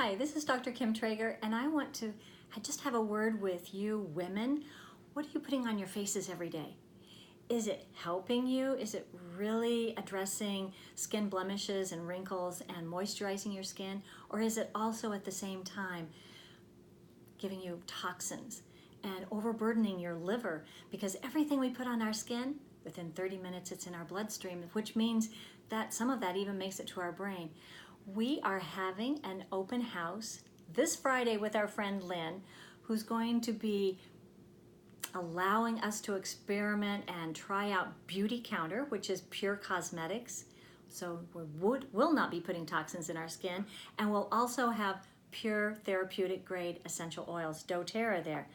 Hi, this is Dr. Kim Traeger, and I just have a word with you women. What are you putting on your faces every day? Is it helping you? Is it really addressing skin blemishes and wrinkles and moisturizing your skin? Or is it also at the same time giving you toxins and overburdening your liver? Because everything we put on our skin, within 30 minutes it's in our bloodstream, which means that some of that even makes it to our brain. We are having an open house this Friday with our friend Lynn, who's going to be allowing us to experiment and try out Beautycounter, which is pure cosmetics. So we will not be putting toxins in our skin, and we'll also have pure therapeutic grade essential oils, Doterra there.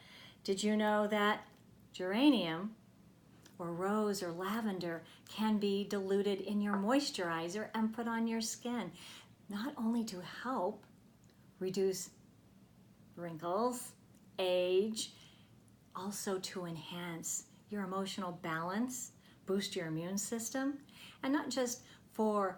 Did you know that geranium or rose or lavender can be diluted in your moisturizer and put on your skin, not only to help reduce wrinkles, age, also to enhance your emotional balance, boost your immune system, and not just for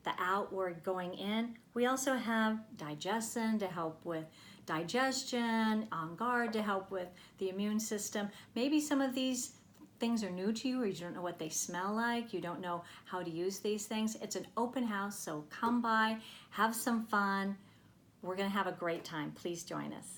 the outward going in. We also have digestion to help with digestion, On Guard to help with the immune system. Maybe some of these things are new to you, or you don't know what they smell like, you don't know how to use these things. It's an open house, so come by, have some fun. We're gonna have a great time. Please join us.